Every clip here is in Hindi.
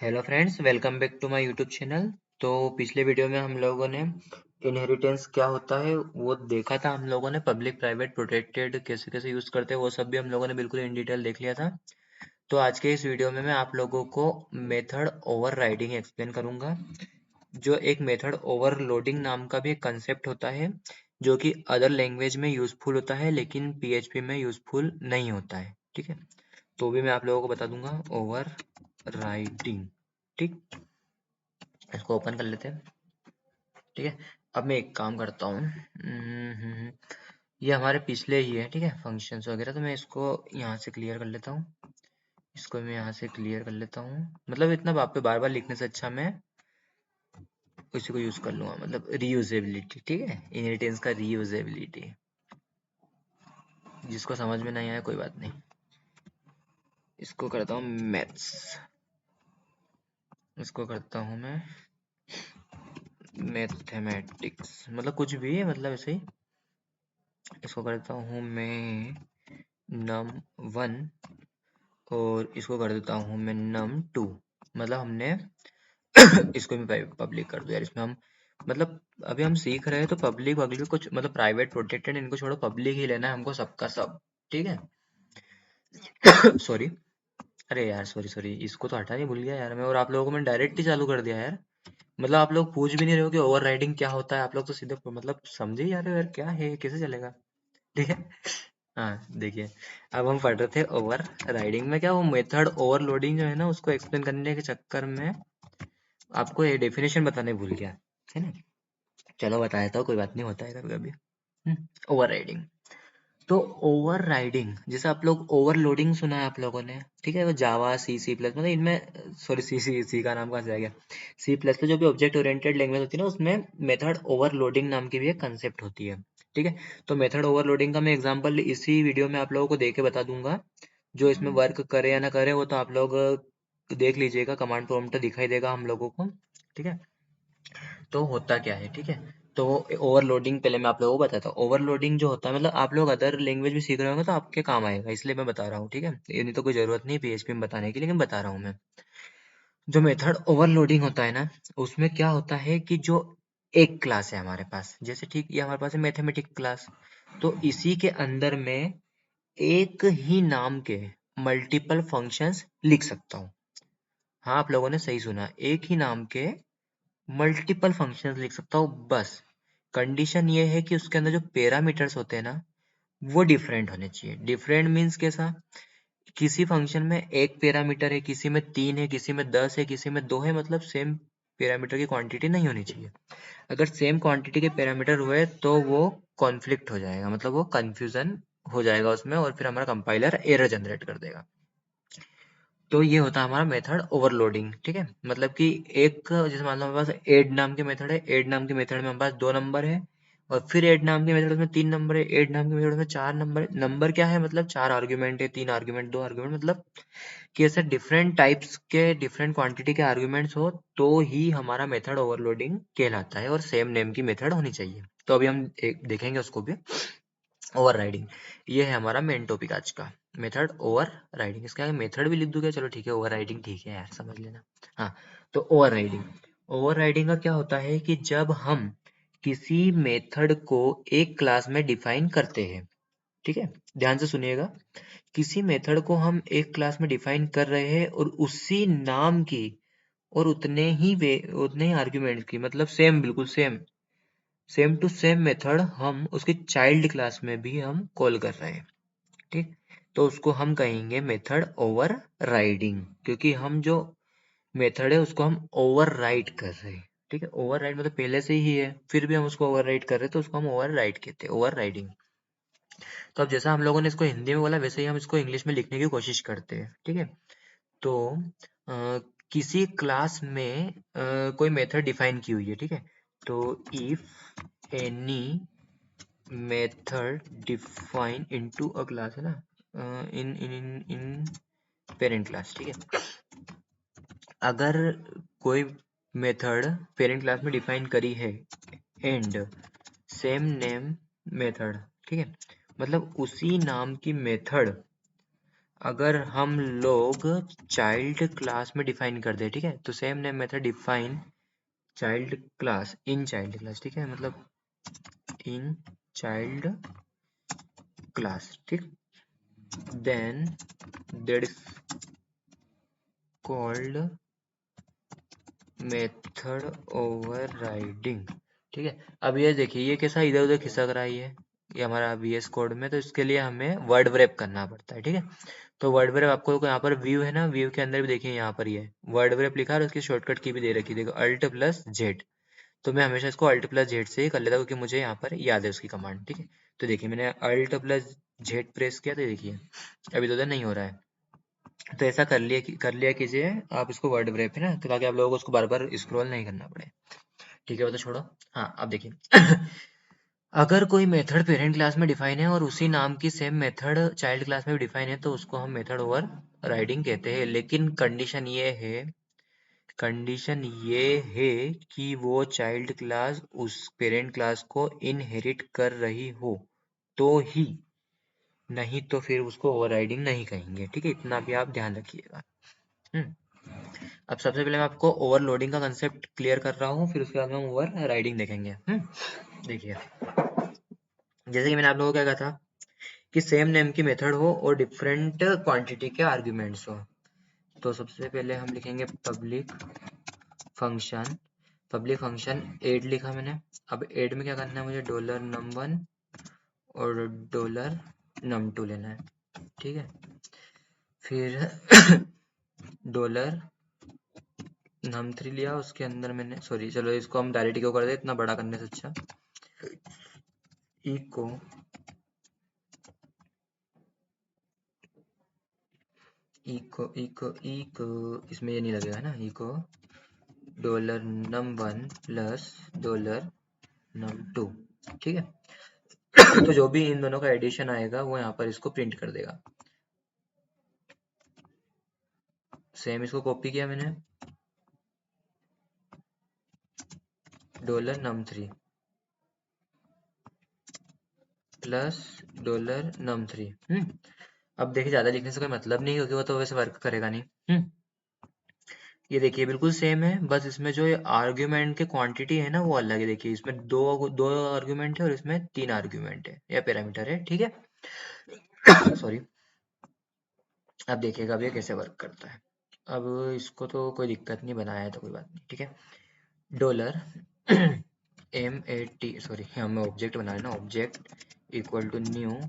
Hello friends, welcome back to my YouTube channel. तो पिछले वीडियो में हम लोगों ने इनहेरिटेंस क्या होता है वो देखा था। हम लोगों ने पब्लिक प्राइवेट प्रोटेक्टेड कैसे कैसे यूज करते हैं वो सब भी हम लोगों ने बिल्कुल इन डिटेल देख लिया था। तो आज के इस वीडियो में मैं आप लोगों को मेथड ओवरराइडिंग एक्सप्लेन करूंगा। जो एक मेथड ओवरलोडिंग नाम का भी एक कंसेप्ट होता है जो कि अदर लैंग्वेज में यूजफुल होता है लेकिन पीएचपी में यूजफुल नहीं होता है। ठीक है, तो भी मैं आप लोगों को बता दूंगा ओवर राइटिंग। ठीक, इसको ओपन कर लेते हैं। ठीक है, अब मैं एक काम करता हूँ। ये हमारे पिछले ही है, ठीक है, फंक्शंस वगैरह। तो मैं इसको यहाँ से क्लियर कर लेता हूँ। इसको मैं यहाँ से क्लियर कर लेता हूँ। मतलब इतना आप पे बार बार लिखने से अच्छा मैं उसी को यूज कर लूंगा। मतलब रीयूजेबिलिटी, ठीक है, इनहेरिटेंस का रीयूजेबिलिटी। जिसको समझ में नहीं आया कोई बात नहीं, इसको करता हूँ मैथ्स। इसको करता हूँ मैं मैथमेटिक्स, मतलब कुछ भी है, मतलब ऐसे ही। इसको करता हूँ मैं नम वन और इसको कर देता हूँ मैं नम टू। मतलब हमने इसको भी पब्लिक कर दो यार। इसमें हम मतलब अभी हम सीख रहे हैं तो पब्लिक वब्लिक कुछ मतलब प्राइवेट प्रोटेक्टेड इनको छोड़ो, पब्लिक ही लेना है हमको सबका सब। ठीक है, सॉरी, अरे यार सॉरी सॉरी, इसको तो हटा नहीं, भूल गया यार मैं। और आप लोगों को मैंने डायरेक्ट ही चालू कर दिया यार। मतलब आप लोग पूछ भी नहीं रहे हो कि ओवर राइडिंग क्या होता है। आप लोग तो सीधे मतलब समझे ही जा रहे हो यार, क्या है कैसे चलेगा। ठीक है, हाँ देखिए, अब हम पढ़ रहे थे ओवर राइडिंग में क्या वो मेथड ओवरलोडिंग जो है ना उसको एक्सप्लेन करने के चक्कर में आपको ये डेफिनेशन बताने भूल गया, है ना। चलो बताया था, कोई बात नहीं, होता है कभी कभी। ओवर राइडिंग, तो ओवर राइडिंग जैसे आप लोग ओवरलोडिंग सुना है आप लोगों ने, ठीक है। वो जावा सी सी प्लस मतलब इनमें, सॉरी सी का नाम कहाँ से आ गया। सी प्लस प्लस जो भी ऑब्जेक्ट ओरिएंटेड लैंग्वेज होती है ना उसमें मेथड ओवरलोडिंग नाम की भी एक कंसेप्ट होती है। ठीक है, तो मेथड ओवरलोडिंग का मैं एग्जांपल इसी वीडियो में आप लोगों को दे के बता दूंगा। जो इसमें वर्क करे या ना करे वो तो आप लोग देख लीजिएगा, कमांड प्रॉम्प्ट दिखाई देगा हम लोगों को। ठीक है, तो होता क्या है, ठीक है। तो ओवरलोडिंग पहले मैं आप लोगों को बताता हूँ। ओवरलोडिंग जो होता है मतलब आप लोग अदर लैंग्वेज में सीख रहे होंगे तो आपके काम आएगा, इसलिए मैं बता रहा हूँ। ठीक है, ये नहीं तो कोई जरूरत नहीं पीएचपी में बताने की, लेकिन बता रहा हूँ मैं। जो मेथड ओवरलोडिंग होता है ना उसमें क्या होता है कि जो एक क्लास है हमारे पास, जैसे ठीक ये हमारे पास है मैथमेटिक्स क्लास, तो इसी के अंदर में एक ही नाम के मल्टीपल फंक्शंस लिख सकता हूँ। हाँ, आप लोगों ने सही सुना, एक ही नाम के मल्टीपल फंक्शंस लिख सकता हूँ। बस कंडीशन ये है कि उसके अंदर जो पैरामीटर्स होते हैं ना वो डिफरेंट होने चाहिए। डिफरेंट मीन्स कैसा, किसी फंक्शन में एक पैरामीटर है, किसी में तीन है, किसी में 10 है, किसी में दो है, मतलब सेम पैरामीटर की क्वांटिटी नहीं होनी चाहिए। अगर सेम क्वांटिटी के पैरामीटर हुए तो वो कॉन्फ्लिक्ट हो जाएगा, मतलब वो कंफ्यूजन हो जाएगा उसमें और फिर हमारा कंपाइलर एरर जनरेट कर देगा। तो ये होता है हमारा मेथड ओवरलोडिंग। ठीक है, मतलब कि एक जैसे मान लो हमारे पास ऐड नाम के मेथड है, ऐड नाम के मेथड में हमारे पास 2 नंबर है, और फिर ऐड नाम के मेथड में 3 नंबर है, ऐड नाम के मेथड में 4 नंबर है। नंबर क्या है, मतलब 4 आर्ग्यूमेंट है, 3 आर्ग्यूमेंट, 2 आर्ग्यूमेंट, मतलब कि ऐसे डिफरेंट टाइप्स के डिफरेंट क्वांटिटी के आर्ग्यूमेंट्स हो तो ही हमारा मेथड ओवरलोडिंग कहलाता है, और सेम नेम की मेथड होनी चाहिए। तो अभी हम एक देखेंगे उसको भी। ओवर राइडिंग, ये है हमारा मेन टॉपिक आज का, मेथड ओवर राइडिंग। इसका मेथड भी लिख दूंगा, चलो ठीक है, ओवर राइडिंग ठीक है यार, समझ लेना। हाँ, तो ओवर राइडिंग, ओवर राइडिंग का क्या होता है कि जब हम किसी मेथड को एक क्लास में डिफाइन करते हैं, ठीक है, ध्यान से सुनिएगा। किसी मेथड को हम एक क्लास में डिफाइन कर रहे हैं और उसी नाम की और उतने ही आर्ग्यूमेंट की, मतलब सेम, बिल्कुल same, same to same method हम उसकी चाइल्ड क्लास में भी हम कॉल कर रहे हैं। ठीक, तो उसको हम कहेंगे मेथड ओवर राइडिंग, क्योंकि हम जो मेथड है उसको हम ओवर राइड कर रहे हैं। ठीक है, ओवर राइड मतलब पहले से ही है फिर भी हम उसको ओवर राइड कर रहे हैं, तो उसको हम ओवर राइड कहते हैं, ओवर राइडिंग। तो अब जैसा हम लोगों ने इसको हिंदी में बोला वैसे ही हम इसको इंग्लिश में लिखने की कोशिश करते हैं। ठीक है, तो किसी क्लास में कोई मेथड डिफाइन की हुई है, ठीक है। तो if any method define into a class, है ना, इन इन इन इन पेरेंट क्लास, ठीक है। अगर कोई मेथड पेरेंट क्लास में डिफाइन करी है एंड सेम नेम मेथड, ठीक है, मतलब उसी नाम की मेथड अगर हम लोग चाइल्ड क्लास में डिफाइन कर दे, ठीक है, तो same name method define child class in child class, ठीक है, मतलब इन चाइल्ड क्लास, ठीक, then that is called method overriding, ठीक है। अब ये देखिए ये कैसा इधर उधर खिसक रहा है, ये हमारा VS कोड में, तो इसके लिए हमें वर्ड व्रैप करना पड़ता है, ठीक है। तो वर्ड व्रैप आपको यहाँ पर व्यू है ना, व्यू के अंदर भी देखिए यहाँ पर ये वर्ड व्रैप लिखा है और उसकी शॉर्टकट की भी दे रखी है, देखो अल्ट प्लस जेड। तो मैं हमेशा इसको अल्ट प्लस जेड से ही कर लेता हूँ क्योंकि मुझे यहाँ पर याद है उसकी कमांड, ठीक है। तो देखिए मैंने अल्ट प्लस जेड प्रेस किया तो देखिए अभी तो उधर नहीं हो रहा है। तो ऐसा कर लिया कीजिए आप इसको वर्ड व्रैप है ना, तो ताकि आप लोगों को उसको बार बार स्क्रॉल नहीं करना पड़े, ठीक है। वो तो छोड़ो। हाँ अब देखिए अगर कोई मेथड पेरेंट क्लास में डिफाइन है और उसी नाम की सेम मेथड चाइल्ड क्लास में भी डिफाइन है तो उसको हम मेथड ओवर राइडिंग कहते हैं, लेकिन कंडीशन ये है कि वो चाइल्ड क्लास उस पेरेंट क्लास को इनहेरिट कर रही हो तो ही, नहीं तो फिर उसको ओवरराइडिंग नहीं कहेंगे, ठीक है, इतना भी आप ध्यान रखिएगा। अब सबसे पहले मैं आपको ओवरलोडिंग का कंसेप्ट क्लियर कर रहा हूँ, फिर उसके बाद हम ओवर राइडिंग देखेंगे। देखिए जैसे कि मैंने आप लोगों को क्या कहा था कि सेम नेम की मेथड हो और डिफरेंट क्वांटिटी के आर्ग्यूमेंट्स हो। तो सबसे पहले हम लिखेंगे फंक्शन पब्लिक फंक्शन एड लिखा मैंने। अब एड में क्या करना है, मुझे डॉलर num1 और डॉलर num2 लेना है, ठीक है। फिर डॉलर num3 लिया, उसके अंदर मैंने सॉरी चलो इसको हम डायरेक्ट क्यों कर दे, इतना बड़ा करने से अच्छा इको इको इको इको इसमें ये नहीं लगेगा ना, eco dollar num1 plus dollar num2, ठीक है। तो जो भी इन दोनों का एडिशन आएगा वो यहाँ पर इसको प्रिंट कर देगा। सेम इसको कॉपी किया मैंने, dollar num3 plus dollar num3। अब देखिए ज्यादा लिखने से कोई मतलब नहीं क्योंकि वो तो वैसे वर्क करेगा नहीं। ये देखिए बिल्कुल सेम है, बस इसमें जो आर्ग्यूमेंट की क्वांटिटी है ना वो अलग है। देखिए इसमें दो दो आर्ग्यूमेंट है और इसमें 3 आर्ग्यूमेंट है या पैरामीटर है, ठीक है। सॉरी। अब देखिएगा अब ये कैसे वर्क करता है। अब इसको तो कोई दिक्कत नहीं, बनाया है तो कोई बात नहीं, ठीक है। डॉलर MAT सॉरी हमें ऑब्जेक्ट बना लेना, object equal to new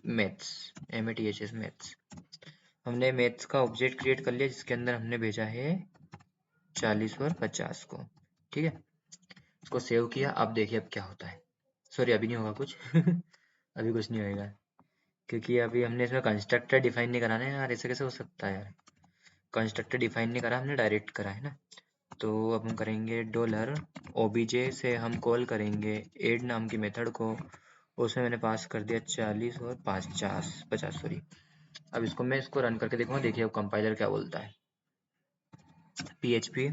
maths MATHS maths. हमने मैथ्स का ऑब्जेक्ट क्रिएट कर लिया जिसके अंदर हमने भेजा है 40 और 50 को, ठीक है। इसको सेव किया, अब देखिए अब क्या होता है। सॉरी अभी नहीं होगा कुछ अभी कुछ नहीं होएगा क्योंकि अभी हमने इसमें कंस्ट्रक्टर डिफाइन नहीं करा ना यार, ऐसे कैसे हो सकता है यार। कंस्ट्रक्टर डिफाइन नहीं करा हमने, डायरेक्ट करा है ना। तो अब हम करेंगे डॉलर ओबीजे से हम कॉल करेंगे एड नाम की मेथड को, उसमें मैंने पास कर दिया 40 और 50 सॉरी। अब इसको रन करके देखूंगा, देखिए अब कंपाइलर क्या बोलता है। PHP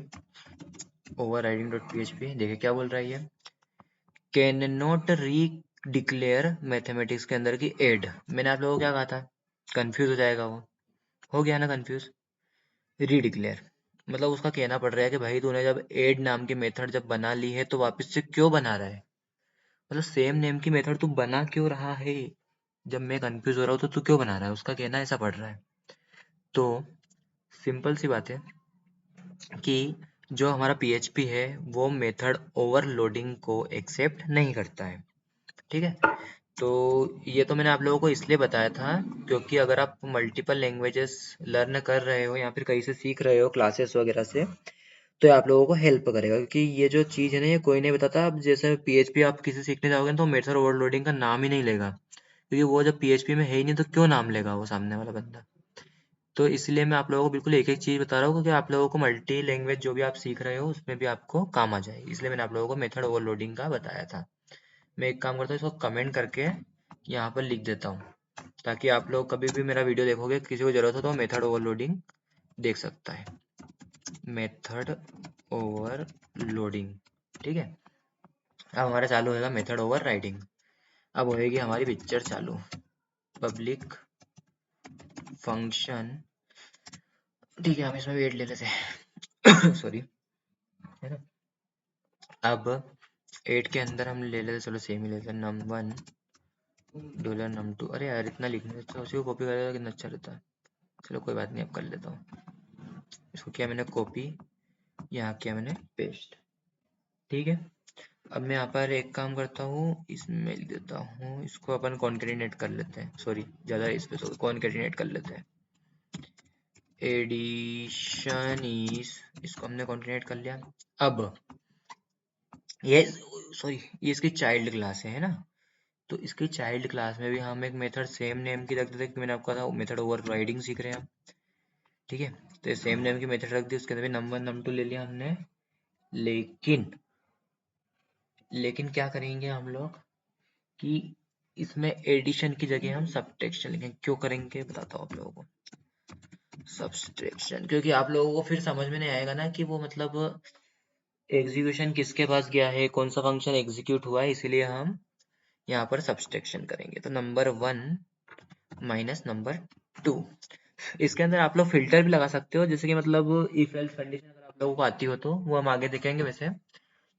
ओवरराइडिंग डॉट PHP देखिए क्या बोल रहा है ये, कैन नॉट री डिक्लेयर मैथमेटिक्स के अंदर की एड। मैंने आप लोगों को क्या कहा था, कंफ्यूज हो जाएगा वो, हो गया ना कंफ्यूज। री डिक्लेयर मतलब उसका कहना पड़ रहा है कि भाई तूने जब एड नाम की मेथड जब बना ली है तो वापस से क्यों बना रहा है, मतलब सेम नेम की मेथड तू बना क्यों रहा है, जब मैं कंफ्यूज हो रहा हूँ तो तू क्यों बना रहा है, उसका कहना ऐसा पड़ रहा है। तो सिंपल सी बात है कि जो हमारा PHP है वो मेथड ओवरलोडिंग को एक्सेप्ट नहीं करता है, ठीक है। तो ये तो मैंने आप लोगों को इसलिए बताया था क्योंकि अगर आप मल्टीपल लैंग्वेजेस लर्न कर रहे हो या फिर कहीं से सीख रहे हो क्लासेस वगैरह से, तो ये आप लोगों को हेल्प करेगा क्योंकि ये जो चीज़ है ना ये कोई नहीं बताता। अब जैसे PHP आप किसी सीखने जाओगे ना तो मेथड ओवरलोडिंग का नाम ही नहीं लेगा क्योंकि वो जब PHP में है ही नहीं तो क्यों नाम लेगा वो सामने वाला बंदा। तो इसलिए मैं आप लोगों को बिल्कुल एक एक चीज़ बता रहा हूँ क्योंकि आप लोगों को मल्टी लैंग्वेज जो भी आप सीख रहे हो उसमें भी आपको काम आ जाए, इसलिए मैंने आप लोगों को मेथड ओवरलोडिंग का बताया था। मैं एक काम करता हूँ इसको कमेंट करके यहाँ पर लिख देता हूँ ताकि आप लोग कभी भी मेरा वीडियो देखोगे किसी को जरूरत हो तो मेथड ओवरलोडिंग देख सकता है। मेथड ओवरलोडिंग, ठीक है। अब हमारा चालू होगा मेथड ओवर राइडिंग। अब होएगी हमारी पिक्चर चालू, पब्लिक फंक्शन, ठीक है हम इसमें वेट ले लेते हैं सॉरी, है ना। अब 8 के अंदर हम ले लेते, चलो सेम ही लेते हैं, num1 डॉलर num2। अरे यार इतना लिखने से उसी को कॉपी करेगा कितना अच्छा रहता है। चलो कोई बात नहीं, अब कर लेता हूँ। इसको किया मैंने कॉपी, यहाँ किया मैंने पेस्ट, ठीक है। अब मैं यहाँ पर एक काम करता हूँ, इसमें लिख देता हूँ, इसको अपन कॉन्केटिनेट कर लेते हैं, सॉरी ज़्यादा स्पेस हो, कॉन्केटिनेट कर लेते हैं। एडिशन इज, इसको हमने कॉन्केटिनेट कर लिया। अब ये, सॉरी ये इसकी चाइल्ड क्लास है ना, तो इसकी चाइल्ड क्लास में भी हम एक मेथड सेम नेम की रख देते हैं, कि मैंने आपको कहा था मेथड ओवरराइडिंग सीख रहे हैं हम, ठीक है। तो सेम नेम की मेथड रख दी, उसके अंदर भी num1 num2 ले लिया हमने। लेकिन लेकिन क्या करेंगे हम लोग कि इसमें एडिशन की जगह हम सब्ट्रैक्शन लिखेंगे। क्यों करेंगे बताता हूँ आप लोगों को। सब्ट्रैक्शन क्योंकि आप लोगों को फिर समझ में नहीं आएगा ना कि वो मतलब एग्जीक्यूशन किसके पास गया है, कौन सा फंक्शन एग्जीक्यूट हुआ है, इसीलिए हम यहाँ पर सब्ट्रैक्शन करेंगे। तो num1 माइनस num2, इसके अंदर आप लोग फिल्टर भी लगा सकते हो, जैसे कि मतलब इफ एल्स कंडीशन अगर आप लोगों को आती हो तो वो हम आगे देखेंगे वैसे,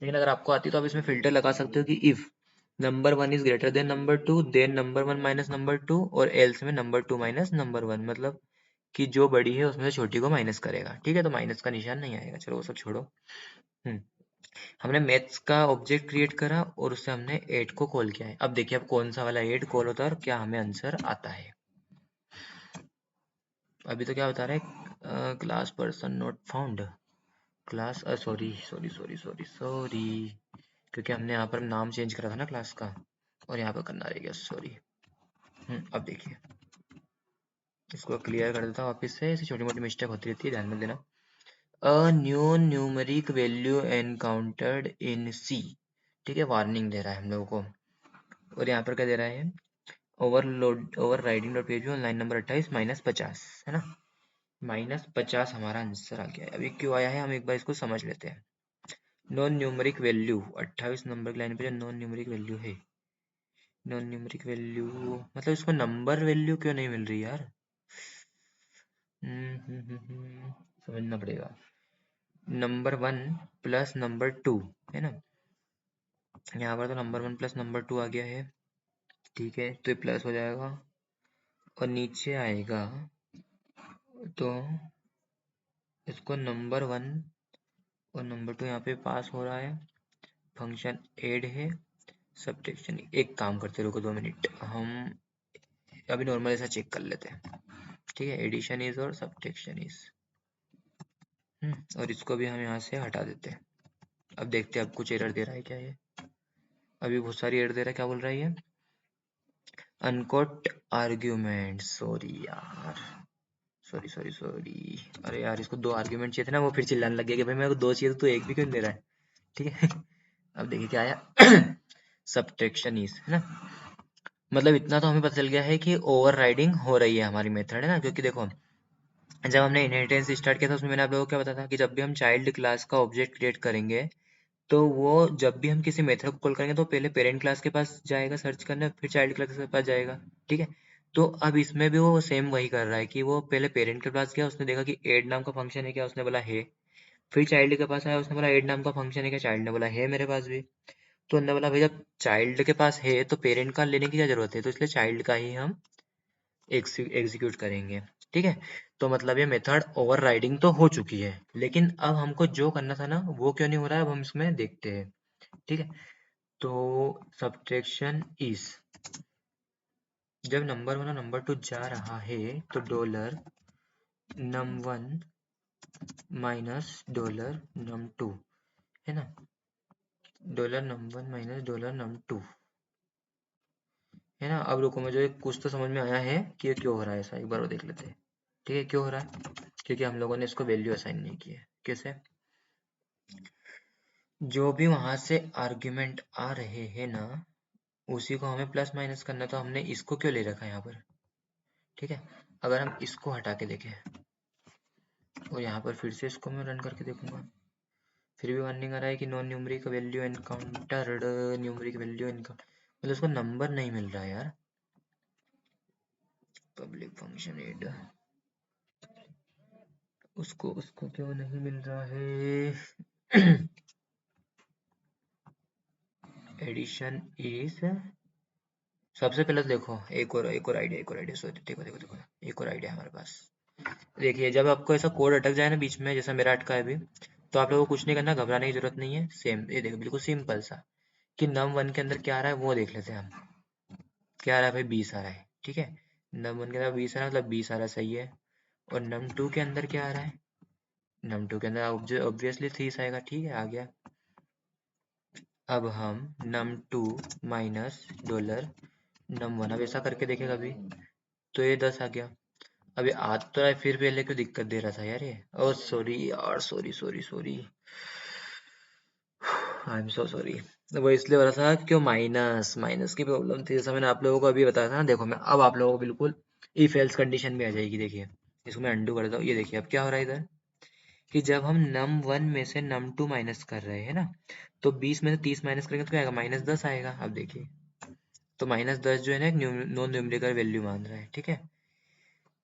लेकिन अगर आपको आती है तो आप इसमें फिल्टर लगा सकते हो कि if num1 is greater than num2 then num1 minus num2, और एल्स में num2 माइनस num1, मतलब कि जो बड़ी है उसमें से छोटी को माइनस करेगा, ठीक है। तो माइनस का निशान नहीं आएगा, चलो वो सब छोड़ो। हमने मैथ्स का ऑब्जेक्ट क्रिएट करा और उससे हमने 8 को कॉल किया है। अब देखिए अब कौन सा वाला 8 कॉल होता है और क्या हमें आंसर आता है। अभी तो क्या बता रहा है, class person not found, class sorry sorry sorry sorry sorry, क्योंकि हमने यहाँ पर नाम चेंज करा था ना क्लास का, और यहाँ पर करना रह गया, सॉरी। अब देखिए इसको क्लियर कर देता हूँ वापिस से, ऐसी छोटी मोटी मिस्टेक होती रहती है, ध्यान में देना। A new numeric value encountered in C, ठीक है, वार्निंग दे रहा है हम लोगों को। और यहाँ पर क्या दे रहा है, overload over riding dot PHP line number 28 -50, है ना। -50 हमारा आंसर आ गया है। अभी क्यों आया है हम एक बार इसको समझ लेते हैं। नॉन न्यूमेरिक वैल्यू 28 नंबर की लाइन पे जो नॉन न्यूमेरिक वैल्यू है, नॉन न्यूमेरिक वैल्यू मतलब इसको नंबर वैल्यू क्यों नहीं मिल रही यार। समझना पड़ेगा। नंबर 1 प्लस नंबर 2, है ना, यहाँ पर तो नंबर 1 प्लस नंबर 2 आ गया है, ठीक है। तो ये प्लस हो जाएगा और नीचे आएगा, तो इसको नंबर 1 और नंबर 2 यहाँ पे पास हो रहा है, फंक्शन ऐड है, सब्ट्रैक्शन। एक काम करते, रुको 2 मिनट, हम अभी नॉर्मल ऐसा चेक कर लेते हैं, ठीक है। एडिशन इज और सब्ट्रैक्शन इज, और इसको भी हम यहाँ से हटा देते हैं। अब देखते हैं अब कुछ एरर दे रहा है क्या ये, अभी बहुत सारी एरर दे रहा है। क्या बोल रहा है ये, अनकोट आर्ग्यूमेंट, सॉरी यार, सॉरी सॉरी सॉरी, अरे यार इसको 2 आर्ग्यूमेंट चाहिए थे ना, वो फिर चिल्लाने लग गया कि भाई मेरे को 2 चाहिए तो एक भी क्यों नहीं दे रहा है, ठीक है अब देखिए क्या आया सब्ट्रैक्शन इज, है ना। मतलब इतना तो हमें पता चल गया है कि ओवरराइडिंग हो रही है हमारी मेथड, है ना, क्योंकि देखो जब हमने इनहेरिटेंस स्टार्ट किया था उसमें मैंने आप लोगों को क्या बताया था कि जब भी हम चाइल्ड क्लास का ऑब्जेक्ट क्रिएट करेंगे तो वो जब भी हम किसी मेथड को कॉल करेंगे तो पहले पेरेंट क्लास के पास जाएगा सर्च करने, फिर चाइल्ड क्लास के पास जाएगा, ठीक है। तो अब इसमें भी वो सेम वही कर रहा है कि वो पहले पेरेंट के पास गया, उसने देखा कि एड नाम का फंक्शन है क्या, उसने बोला है। फिर चाइल्ड के पास आया, उसने बोला एड नाम का फंक्शन है क्या, चाइल्ड ने बोला है मेरे पास भी। तो उन्होंने बोला भाई जब चाइल्ड के पास है तो पेरेंट का लेने की क्या जरूरत है, तो इसलिए चाइल्ड का ही हम एग्जीक्यूट करेंगे, ठीक है। तो मतलब ये मेथड ओवरराइडिंग तो हो चुकी है, लेकिन अब हमको जो करना था ना वो क्यों नहीं हो रहा है, अब हम इसमें देखते हैं, ठीक है। तो सब्ट्रैक्शन इज, जब नंबर 1 और नंबर 2 जा रहा है तो dollar num1 minus dollar num2, है ना, dollar num1 minus dollar num2, है ना। अब रुको मुझे कुछ तो समझ में आया है कि ये क्यों हो रहा है ऐसा, एक बार वो देख लेते हैं, ठीक है। क्यों हो रहा है, क्योंकि हम लोगों ने इसको वैल्यू असाइन नहीं की है। कैसे, जो भी वहां से आर्ग्यूमेंट आ रहे हैं ना उसी को हमें प्लस माइनस करना, तो हमने इसको क्यों ले रखा है यहाँ पर, ठीक है। अगर हम इसको हटा के देखें और यहाँ पर फिर से इसको मैं रन करके देखूंगा, फिर भी वार्निंग आ रहा है कि non numeric value encountered, numeric value encounter, मतलब उसको नंबर नहीं मिल रहा है यार। पब्लिक फंक्शन एड, उसको उसको क्यों नहीं मिल रहा है? एडिशन इज, सबसे पहले तो देखो एक और आइडिया सॉरी, देखो एक और आइडिया हमारे पास। देखिए जब आपको ऐसा कोड अटक जाए ना बीच में, जैसा मेरा अटका है अभी, तो आप लोगों को कुछ नहीं करना, घबराने की जरूरत नहीं है। सेम ये देखो, बिल्कुल सिंपल सा, कि num1 के अंदर क्या आ रहा है वो देख लेते हैं हम। क्या आ रहा है भाई? 20 आ रहा है, ठीक है। num1 के अंदर 20 आ रहा है, मतलब 20 आ रहा है, सही है। और num2 के अंदर क्या आ रहा है? num2 के अंदर ऑब्वियसली 30 आएगा, ठीक है, आ गया। अब हम num2 माइनस डॉलर num1, अब ऐसा करके देखेगा अभी, तो ये 10 आ गया। अभी आ तो रहा है, फिर पहले क्यों दिक्कत दे रहा था यार ये? ओ सॉरी यार, sorry sorry sorry, I am so sorry. वो इसलिए हो रहा था क्यों, माइनस माइनस की प्रॉब्लम थी, जैसा मैंने आप लोगों को अभी बताया था ना। देखो मैं अब आप लोगों को बिल्कुल इफ एल्स कंडीशन में आ जाएगी। देखिए इसको मैं अंडू करता हूँ, ये देखिए अब क्या हो रहा है इधर, कि जब हम num1 में से num2 माइनस कर रहे हैं ना, तो 20 में से 30 माइनस करेंगे तो क्या आएगा? -10 आएगा। अब देखिए, तो -10 जो है ना एक नॉन न्यूमेरिकल वैल्यू मान रहा है, ठीक है।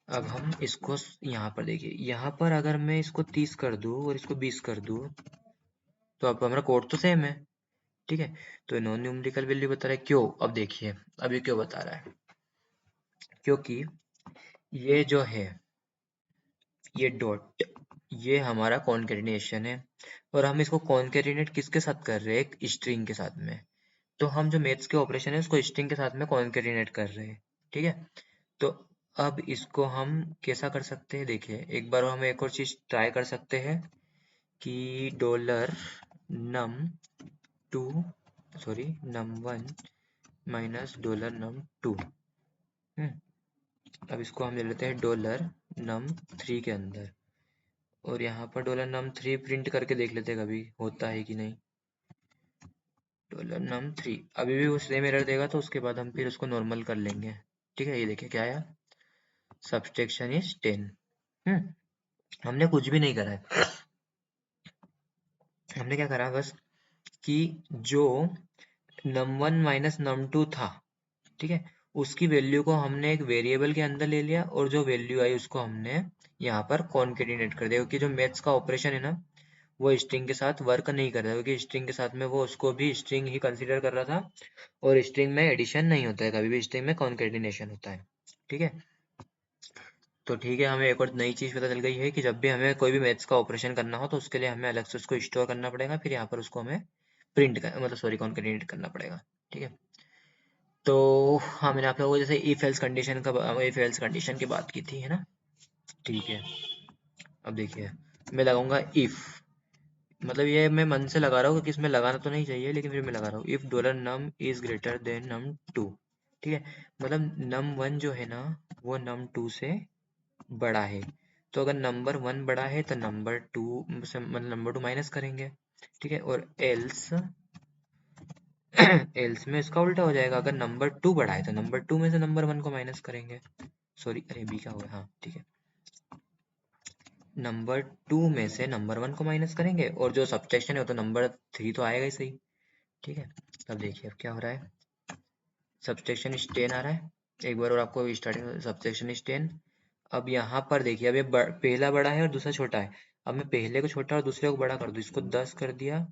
अब हम इसको यहाँ पर देखिए, यहाँ पर अगर मैं इसको 30 कर दूं और इसको 20 कर दूं, तो अब हमारा कोड तो सेम है, ठीक है। तो नॉन न्यूमेरिकल वैल्यू बता रहा है, क्यों? अब देखिए अब ये क्यों बता रहा है, क्योंकि ये जो है, ये डॉट, ये हमारा कॉन्केटिनेशन है, और हम इसको कॉन्केटिनेट किसके साथ कर रहे हैं? एक स्ट्रिंग के साथ में। तो हम जो मैथ्स के ऑपरेशन है उसको स्ट्रिंग के साथ में कॉन्केटिनेट कर रहे हैं, ठीक है। तो अब इसको हम कैसा कर सकते हैं? देखिए एक बार हम एक और चीज ट्राई कर सकते हैं, कि dollar num two, sorry num1 minus dollar num2। अब इसको हम ले लेते हैं डॉलर num3 के अंदर, और यहाँ पर डॉलर num3 प्रिंट करके देख लेते हैं कभी होता है कि नहीं। डॉलर num3 अभी भी वो सेम एरर देगा, तो उसके बाद हम फिर उसको नॉर्मल कर लेंगे, ठीक है। ये देखिए क्या आया, सब्सट्रैक्शन इज 10। हमने कुछ भी नहीं करा है, हमने क्या करा बस, कि जो num1 माइनस num2 था, ठीक है, उसकी वैल्यू को हमने एक वेरिएबल के अंदर ले लिया, और जो वैल्यू आई उसको हमने यहाँ पर कॉन्केटिनेट कर दिया, क्योंकि जो मैथ्स का ऑपरेशन है ना, वो स्ट्रिंग के साथ वर्क नहीं कर रहा, क्योंकि स्ट्रिंग के साथ में वो उसको भी स्ट्रिंग ही कंसीडर कर रहा था, और स्ट्रिंग में एडिशन नहीं होता है, कभी भी स्ट्रिंग में कॉन्केटिनेशन होता है, ठीक है। तो ठीक है, हमें एक और नई चीज़ पता चल गई है, कि जब भी हमें कोई भी मैथ्स का ऑपरेशन करना हो, तो उसके लिए हमें अलग से उसको स्टोर करना पड़ेगा, फिर यहाँ पर उसको हमें प्रिंट कर, मतलब सॉरी कॉन्केटिनेट करना पड़ेगा, ठीक है। तो हाँ, मैंने आप लोगों को जैसे इफ एल्स कंडीशन की बात की थी, है ना। ठीक है, अब देखिए मैं लगाऊंगा इफ, मतलब ये मैं मन से लगा रहा हूँ, क्योंकि इसमें लगाना तो नहीं चाहिए, लेकिन फिर मैं लगा रहा हूँ, if dollar num is greater than num2, ठीक है। मतलब num1 जो है ना, वो num2 से बड़ा है। तो अगर नंबर 1 बड़ा है तो नंबर 2 से, मतलब नंबर 2 माइनस करेंगे, ठीक है। और एल्स एल्स में इसका उल्टा हो जाएगा, अगर नंबर 2 बड़ा है तो नंबर 2 में से नंबर 1 को माइनस करेंगे। सॉरी, अरे बी का होगा, हाँ ठीक है। नंबर 2 में से नंबर 1 को माइनस करेंगे, और जो सब्ट्रैक्शन है वो तो नंबर 3 तो आएगा ही सही, ठीक है। अब देखिए अब क्या हो रहा है, सब्ट्रैक्शन इज 10 आ रहा है, एक बार और आपको स्टार्टिंग सब्ट्रैक्शन इज 10। अब यहाँ पर देखिए, अब ये पहला बड़ा है और दूसरा छोटा है। अब मैं पहले को छोटा और दूसरे को बड़ा कर दूं, इसको 10 कर दिया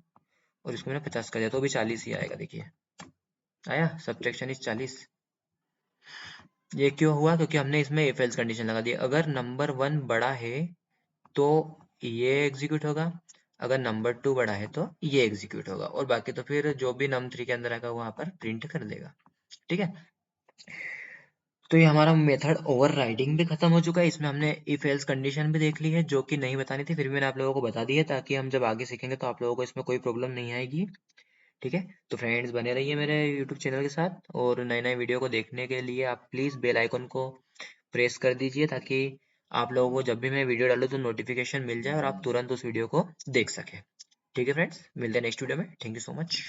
और इसको मैंने 50 कर दिया, तो भी 40 ही आएगा। देखिए आया, सब्ट्रैक्शन इज 40। ये क्यों हुआ? क्योंकि हमने इसमें इफ एल्स कंडीशन लगा दी, अगर नंबर 1 बड़ा है तो ये एग्जीक्यूट होगा, अगर नंबर 2 बड़ा है तो ये एग्जीक्यूट होगा, और बाकी तो फिर जो भी num3 के अंदर आएगा वहां पर प्रिंट कर देगा, ठीक है। तो ये हमारा मेथड ओवरराइडिंग भी खत्म हो चुका है, इसमें हमने इफ एल्स कंडीशन भी देख ली है, जो कि नहीं बतानी थी, फिर भी मैंने आप लोगों को बता दी है, ताकि हम जब आगे सीखेंगे तो आप लोगों को इसमें कोई प्रॉब्लम नहीं आएगी, ठीक है। तो फ्रेंड्स बने रहिए मेरे यूट्यूब चैनल के साथ, और नए नए वीडियो को देखने के लिए आप प्लीज़ बेल आइकन को प्रेस कर दीजिए, ताकि आप लोगों को जब भी मैं वीडियो डालूँ तो नोटिफिकेशन मिल जाए और आप तुरंत उस वीडियो को देख सकें, ठीक है फ्रेंड्स। मिलते हैं नेक्स्ट वीडियो में, थैंक यू सो मच।